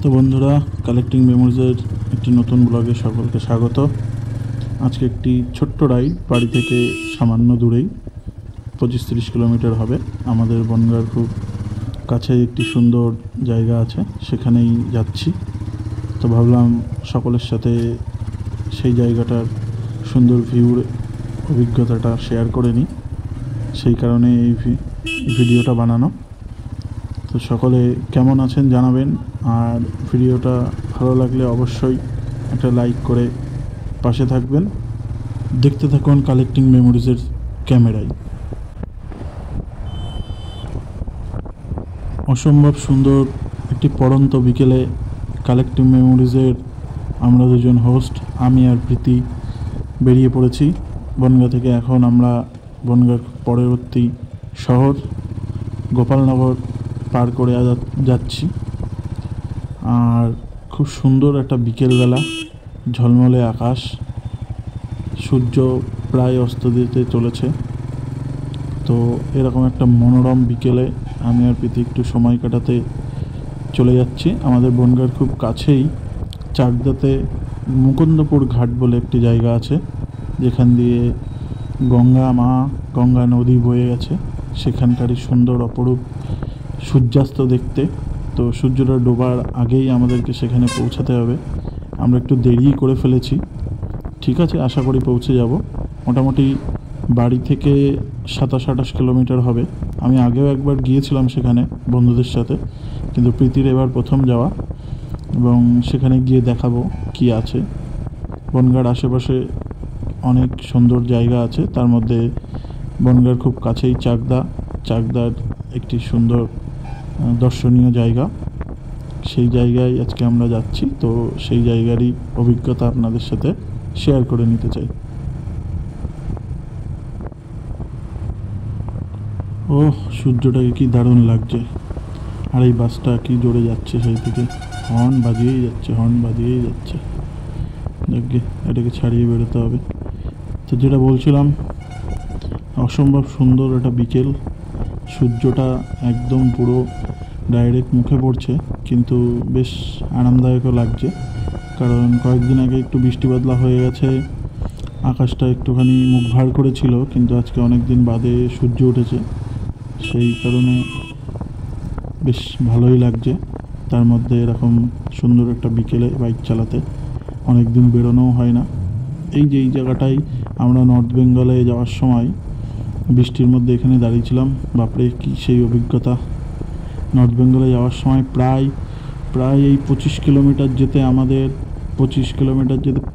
তো বন্ধুরা, কালেক্টিং মেমোরিজের একটি নতুন ব্লগে সকলকে স্বাগত। আজকে একটি ছোট্ট রাইড, বাড়ি থেকে সামান্য দূরেই 25-30 কিলোমিটার হবে। আমাদের বনগাঁর খুব কাছে একটি সুন্দর জায়গা আছে, সেখানেই যাচ্ছি। তো ভাবলাম সকলের সাথে সেই জায়গাটার সুন্দর ভিউর অভিজ্ঞতাটা শেয়ার করে নিই, সেই কারণে এই ভিডিওটা বানানো। তো সকলে কেমন আছেন জানাবেন, আর ভিডিওটা ভালো লাগলে অবশ্যই একটা লাইক করে পাশে থাকবেন। দেখতে থাকুন কালেক্টিং মেমোরিজের ক্যামেরায়। অসম্ভব সুন্দর একটি পড়ন্ত বিকেলে কালেক্টিং মেমোরিজের আমরা দুজন হোস্ট, আমি আর প্রীতি, বেরিয়ে পড়েছি বনগাঁ থেকে। এখন আমরা বনগাঁর পরবর্তী শহর গোপালনগর পার করে যাচ্ছি। আর খুব সুন্দর একটা বিকেলবেলা, ঝলমলে আকাশ, সূর্য প্রায় অস্ত দিতে চলেছে। তো এরকম একটা মনোরম বিকেলে আমি আর প্রীতি একটু সময় কাটাতে চলে যাচ্ছি। আমাদের বনগাঁর খুব কাছেই চাকদাতে মুকুন্দপুর ঘাট বলে একটি জায়গা আছে, যেখান দিয়ে গঙ্গা নদী বয়ে গেছে। সেখানকারই সুন্দর অপরূপ সূর্যাস্ত দেখতে। তো সূর্যটা ডোবার আগেই আমাদেরকে সেখানে পৌঁছাতে হবে। আমরা একটু দেরি করে ফেলেছি, ঠিক আছে, আশা করি পৌঁছে যাব। মোটামুটি বাড়ি থেকে 27-28 কিলোমিটার হবে। আমি আগেও একবার গিয়েছিলাম সেখানে বন্ধুদের সাথে, কিন্তু প্রীতির এবার প্রথম যাওয়া, এবং সেখানে গিয়ে দেখাবো কি আছে। বনগাঁর আশেপাশে অনেক সুন্দর জায়গা আছে, তার মধ্যে বনগাঁর খুব কাছেই চাকদার একটি সুন্দর দর্শনীয় জায়গা। সেই জায়গায় আজকে আমরা যাচ্ছি। তো সেই জায়গারই অভিজ্ঞতা আপনাদের সাথে শেয়ার করে নিতে চাই। ও, সূর্যটাকে কি দারুণ লাগছে। আর এই বাসটা কি জোরে যাচ্ছে, সেই থেকে হর্ন বাজিয়েই যাচ্ছে। দেখবে এটাকে ছাড়িয়ে বেরোতে হবে। তো যেটা বলছিলাম, অসম্ভব সুন্দর একটা বিকেল। সূর্যটা একদম পুরো ডাইরেক্ট মুখে পড়ছে, কিন্তু বেশ আরামদায়কও লাগছে। কারণ কয়েকদিন আগে একটু বৃষ্টি বাদলা হয়ে গেছে, আকাশটা একটুখানি মুখ ভার করেছিল, কিন্তু আজকে অনেক দিন বাদে সূর্য উঠেছে, সেই কারণে বেশ ভালোই লাগছে। তার মধ্যে এরকম সুন্দর একটা বিকেলে বাইক চালাতে অনেক দিন বেরোনোও হয় না। এই জায়গাটাই আমরা নর্থ বেঙ্গলে যাওয়ার সময় বৃষ্টির মধ্যে এখানে দাঁড়িয়েছিলাম। বাপরে কি সেই অভিজ্ঞতা! নর্থ বেঙ্গলে যাওয়ার সময় প্রায় এই 25 কিলোমিটার যেতে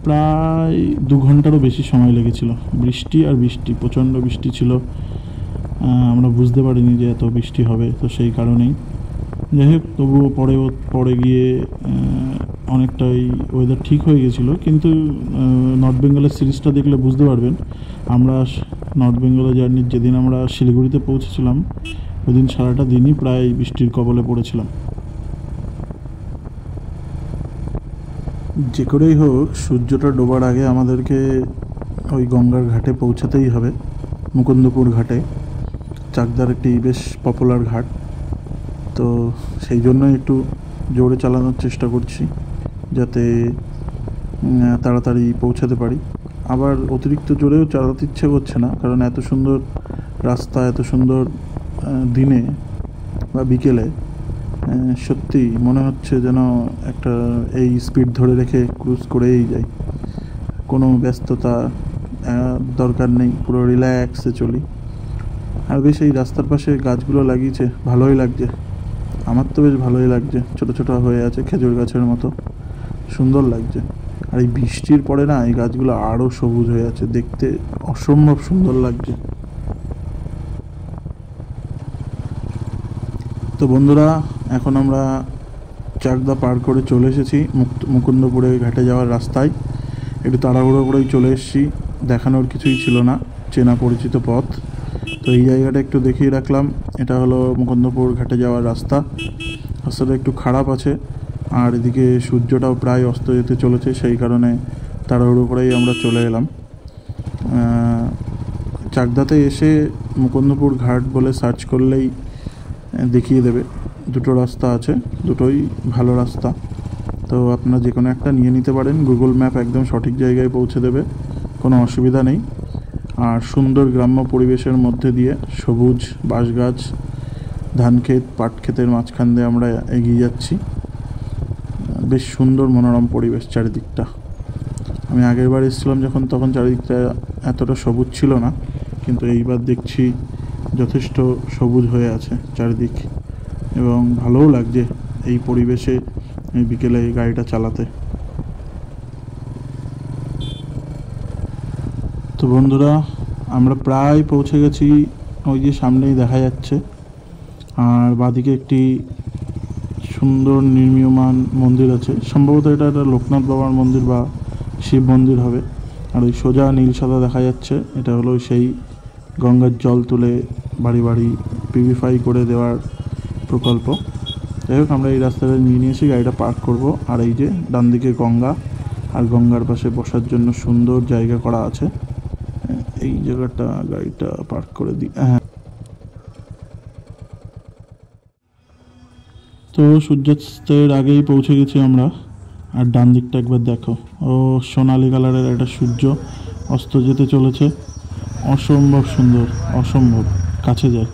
প্রায় 2 ঘন্টারও বেশি সময় লেগেছিল। বৃষ্টি, প্রচণ্ড বৃষ্টি ছিল। আমরা বুঝতে পারিনি যে এত বৃষ্টি হবে, তো সেই কারণেই যাই হোক, তবুও পরে গিয়ে অনেকটাই ওয়েদার ঠিক হয়ে গেছিলো। কিন্তু নর্থ বেঙ্গলের সিরিজটা দেখলে বুঝতে পারবেন, আমরা নর্থ বেঙ্গলের জার্নির যেদিন আমরা শিলিগুড়িতে পৌঁছেছিলাম, ওই দিন সারাটা দিনই প্রায় বৃষ্টির কবলে পড়েছিলাম। যে করেই হোক, সূর্যটা ডোবার আগে আমাদেরকে ওই গঙ্গার ঘাটে পৌঁছাতেই হবে, মুকুন্দপুর ঘাটে। চাকদার একটি বেশ পপুলার ঘাট, তো সেই জন্যই একটু জোরে চালানোর চেষ্টা করছি, যাতে তাড়াতাড়ি পৌঁছাতে পারি। আবার অতিরিক্ত জোরেও চালাতে ইচ্ছে করছে না, কারণ এত সুন্দর রাস্তা, এত সুন্দর দিনে বা বিকেলে সত্যি মনে হচ্ছে যেন একটা এই স্পিড ধরে রেখে ক্রুজ করেই যাই। কোনো ব্যস্ততা দরকার নেই, পুরো রিল্যাক্সে চলি। আর বেশ এই রাস্তার পাশে গাছগুলো লাগিয়েছে, ভালোই লাগছে। আমার তো বেশ ভালোই লাগছে, ছোট ছোট হয়ে আছে খেজুর গাছের মতো, সুন্দর লাগছে। আর এই বৃষ্টির পরে না, এই গাছগুলো আরও সবুজ হয়ে আছে, দেখতে অসম্ভব সুন্দর লাগছে। তো বন্ধুরা, এখন আমরা চাকদা পার করে চলে এসেছি মুকুন্দপুরে ঘাটে যাওয়ার রাস্তায়। একটু তাড়াহুড়ো করেই চলে এসেছি, দেখানোর কিছুই ছিল না, চেনা পরিচিত পথ। তো এই জায়গাটা একটু দেখিয়ে রাখলাম। এটা হলো মুকুন্দপুর ঘাটে যাওয়ার রাস্তাটা একটু খারাপ আছে, আর এদিকে সূর্যটাও প্রায় অস্ত যেতে চলেছে, সেই কারণে তাড়াহুড়ো করেই আমরা চলে এলাম। চাকদাতে এসে মুকুন্দপুর ঘাট বলে সার্চ করলেই দেখিয়ে দেবে। দুটো রাস্তা আছে, দুটোই ভালো রাস্তা, তো আপনারা যে কোনো একটা নিয়ে নিতে পারেন। গুগল ম্যাপ একদম সঠিক জায়গায় পৌঁছে দেবে, কোনো অসুবিধা নেই। আর সুন্দর গ্রাম্য পরিবেশের মধ্যে দিয়ে সবুজ বাঁশ গাছ, ধান ক্ষেত, পাট ক্ষেতের মাঝখান দিয়ে আমরা এগিয়ে যাচ্ছি। বেশ সুন্দর মনোরম পরিবেশ চারিদিকটা। আমি আগের বার এসেছিলাম যখন, তখন চারিদিকটা এতটা সবুজ ছিল না, কিন্তু এইবার দেখছি যথেষ্ট সবুজ হয়ে আছে চারিদিক, এবং ভালোও লাগছে এই পরিবেশে এই বিকেলে এই গাড়িটা চালাতে। তো বন্ধুরা, আমরা প্রায় পৌঁছে গেছি, ওই যে সামনেই দেখা যাচ্ছে। আর বাদিকে একটি সুন্দর নির্মীয়মান মন্দির আছে, সম্ভবত এটা একটা লোকনাথ বাবার মন্দির বা শিব মন্দির হবে। আর ওই সোজা নীল সাদা দেখা যাচ্ছে, এটা হলো সেই গঙ্গার জল তুলে বাড়ি বাড়ি পিউরিফাই করে দেওয়ার প্রকল্প। যাই হোক, আমরা এই রাস্তাটা নিয়ে এসে গাড়িটা পার্ক করব। আর এই যে ডান দিকে গঙ্গা, আর গঙ্গার পাশে বসার জন্য সুন্দর জায়গা করা আছে। এই জায়গাটা গাড়িটা পার্ক করে দিই। হ্যাঁ, তো সূর্যাস্তের আগেই পৌঁছে গেছি আমরা। আর ডান দিকটা একবার দেখো, ও সোনালি কালারের একটা সূর্য অস্ত যেতে চলেছে। অসম্ভব সুন্দর, অসম্ভব কাছে যায়।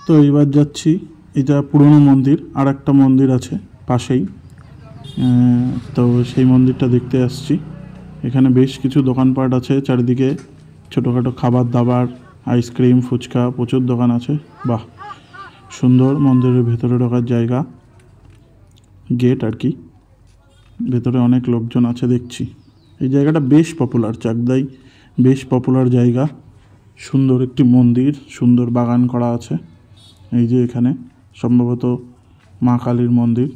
তো এইবার যাচ্ছি, এটা পুরনো মন্দির, আর একটা মন্দির আছে পাশেই, তো সেই মন্দিরটা দেখতে আসছি। এখানে বেশ কিছু দোকানপাট আছে চারিদিকে, ছোটোখাটো খাবার দাবার, আইসক্রিম, ফুচকা, প্রচুর দোকান আছে। বাহ, সুন্দর। মন্দিরের ভেতরে ঢোকার জায়গা, গেট আর কি, ভেতরে অনেক লোকজন আছে দেখছি। এই জায়গাটা বেশ পপুলার, চাকদাই বেশ পপুলার জায়গা। সুন্দর একটি মন্দির, সুন্দর বাগান করা আছে। এই যে এখানে সম্ভবত মা কালীর মন্দির।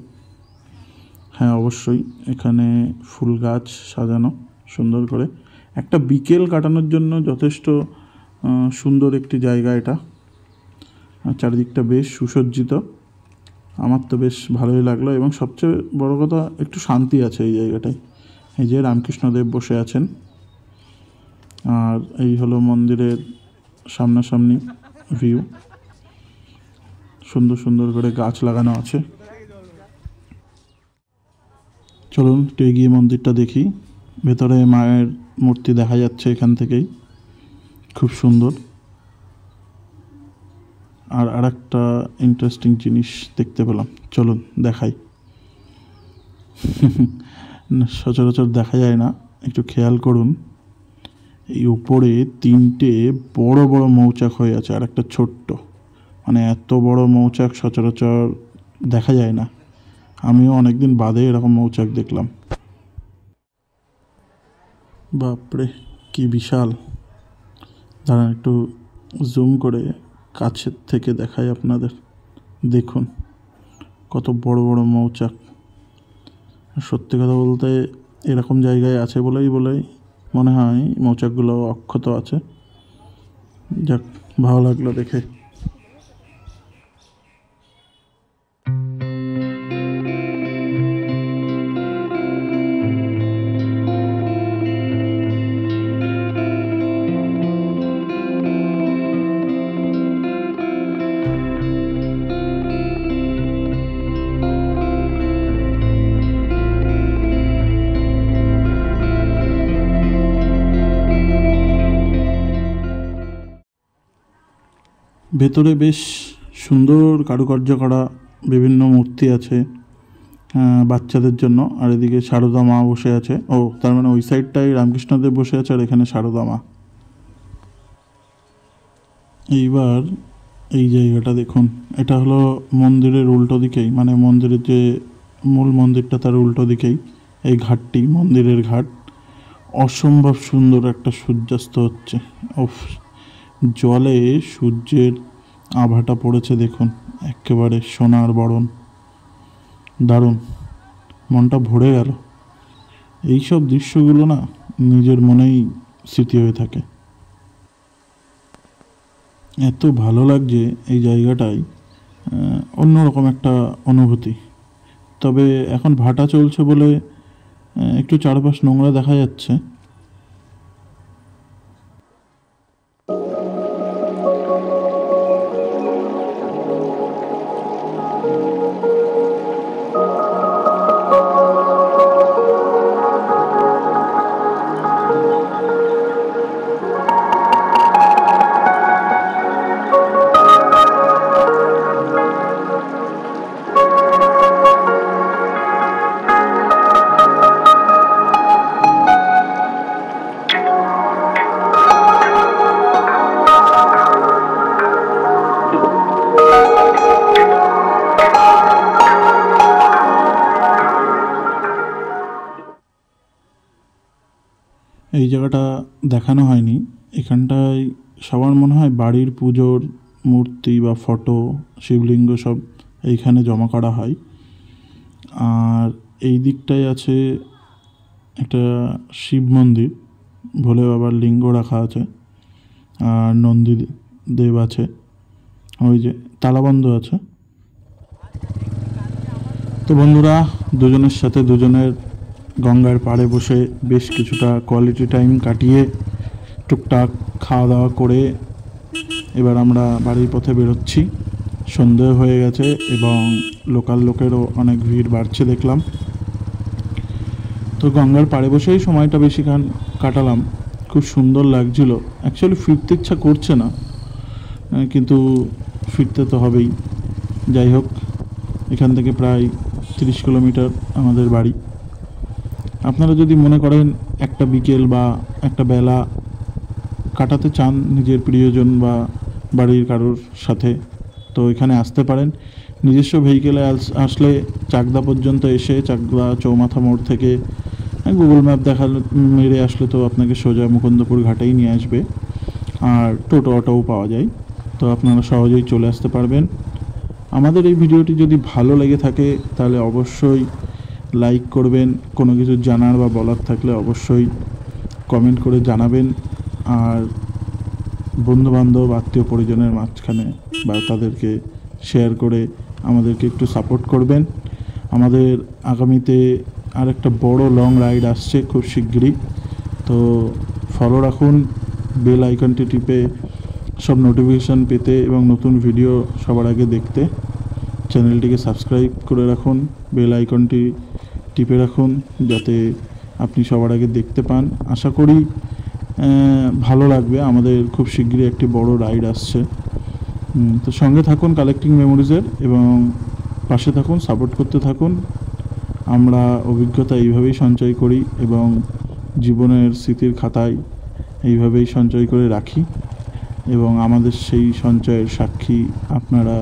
হ্যাঁ, অবশ্যই এখানে ফুল গাছ সাজানো সুন্দর করে। একটা বিকেল কাটানোর জন্য যথেষ্ট সুন্দর একটি জায়গা এটা। চারিদিকটা বেশ সুসজ্জিত, আমার তো বেশ ভালোই লাগলো। এবং সবচেয়ে বড় কথা, একটু শান্তি আছে এই জায়গাটায়। এই যে রামকৃষ্ণদেব বসে আছেন। আর এই হলো মন্দিরের সামনাসামনি ভিউ, সুন্দর সুন্দর করে গাছ লাগানো আছে। চলুন একটু এগিয়ে মন্দিরটা দেখি। ভেতরে মায়ের মূর্তি দেখা যাচ্ছে এখান থেকেই, খুব সুন্দর। আর আরেকটা ইন্টারেস্টিং জিনিস দেখতে পেলাম, চলুন দেখাই। সচরাচর দেখা যায় না, একটু খেয়াল করুন। এই উপরে 3টে বড় বড় মৌচাক হয়ে আছে, আর একটা ছোট্ট। মানে এত বড় মৌচাক সচরাচর দেখা যায় না। আমিও অনেকদিন বাদে এরকম মৌচাক দেখলাম। বাপরে, কি বিশাল! দাঁড়ান একটু জুম করে কাছের থেকে দেখাই আপনাদের। দেখুন কত বড় বড় মৌচাক। সত্যি কথা বলতে এরকম জায়গায় আছে বলেই মনে হয় মৌচাকগুলো অক্ষত আছে। যাক, ভালো লাগলো দেখে। ভেতরে বেশ সুন্দর কারুকার্য করা বিভিন্ন মূর্তি আছে বাচ্চাদের জন্য। আর এদিকে সারদা মা বসে আছে। ও, তার মানে ওই সাইডটাই রামকৃষ্ণদেব বসে আছে, আর এখানে সারদা মা। এইবার এই জায়গাটা দেখুন, এটা হলো মন্দিরের উল্টো দিকেই, মানে মন্দিরের যে মূল মন্দিরটা তার উল্টো দিকেই এই ঘাটটি, মন্দিরের ঘাট। অসম্ভব সুন্দর একটা সূর্যাস্ত হচ্ছে। ওফ, জলে সূর্যের আভাটা পড়েছে দেখুন, একেবারে সোনার বরণ, দারুণ, মনটা ভরে গেল। এইসব দৃশ্যগুলো না নিজের মনেই স্মৃতি হয়ে থাকে। এত ভালো লাগছে এই জায়গাটায়, অন্যরকম একটা অনুভূতি। তবে এখন ভাটা চলছে বলে একটু চারপাশ নোংরা দেখা যাচ্ছে। এই জায়গাটা দেখানো হয়নি, এখানটায় সবার মনে হয় বাড়ির পুজোর মূর্তি বা ফটো, শিবলিঙ্গ সব এইখানে জমা করা হয়। আর এই দিকটায় আছে একটা শিব মন্দির, ভোলে বাবার লিঙ্গ রাখা আছে, আর নন্দী দেব আছে, ওই যে তালাবন্ধ আছে। তো বন্ধুরা, দুজনের সাথে দুজনের গঙ্গার পাড়ে বসে বেশ কিছুটা কোয়ালিটি টাইম কাটিয়ে টুকটাক খাওয়া দাওয়া করে এবার আমরা বাড়ির পথে বেরোচ্ছি। সন্ধে হয়ে গেছে এবং লোকাল লোকেরও অনেক ভিড় বাড়ছে দেখলাম। তো গঙ্গার পাড়ে বসেই সময়টা বেশিক্ষণ কাটালাম, খুব সুন্দর লাগছিল। অ্যাকচুয়ালি ফিরতে ইচ্ছা করছে না, কিন্তু ফিরতে তো হবেই। যাই হোক, এখান থেকে প্রায় 30 কিলোমিটার আমাদের বাড়ি। আপনারা যদি মনে করেন একটা বিকেল বা একটা বেলা কাটাতে চান নিজের প্রিয়জন বা বাড়ির কারোর সাথে, তো এখানে আসতে পারেন। নিজস্ব ভেহিকেলে আসলে চাকদা পর্যন্ত এসে চাকদা চৌমাথা মোড় থেকে গুগল ম্যাপ মেরে আসলে তো আপনাকে সোজা মুকুন্দপুর ঘাটেই নিয়ে আসবে। আর টোটো অটোও পাওয়া যায়, তো আপনারা সহজেই চলে আসতে পারবেন। আমাদের এই ভিডিওটি যদি ভালো লেগে থাকে তাহলে অবশ্যই লাইক করবেন। কোনো কিছু জানার বা বলার থাকলে অবশ্যই কমেন্ট করে জানাবেন। আর বন্ধুবান্ধব, আত্মীয় পরিজনের মাঝখানে বা তাদেরকে শেয়ার করে আমাদেরকে একটু সাপোর্ট করবেন। আমাদের আগামীতে আর একটা বড় লং রাইড আসছে খুব শিগগিরই, তো ফলো রাখুন, বেল আইকনটি টিপে সব নোটিফিকেশান পেতে এবং নতুন ভিডিও সবার আগে দেখতে চ্যানেলটিকে সাবস্ক্রাইব করে রাখুন, বেল আইকনটি টিপে রাখুন যাতে আপনি সবার আগে দেখতে পান। আশা করি ভালো লাগবে। আমাদের খুব শিগগিরই একটি বড় রাইড আসছে, তো সঙ্গে থাকুন কালেক্টিং মেমোরিজের এবং পাশে থাকুন, সাপোর্ট করতে থাকুন। আমরা অভিজ্ঞতা এইভাবেই সঞ্চয় করি এবং জীবনের স্মৃতির খাতায় এইভাবেই সঞ্চয় করে রাখি এবং আমাদের সেই সঞ্চয়ের সাক্ষী আপনারা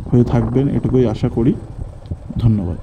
হয়ে থাকবেন, এটুকুই আশা করি। ধন্যবাদ।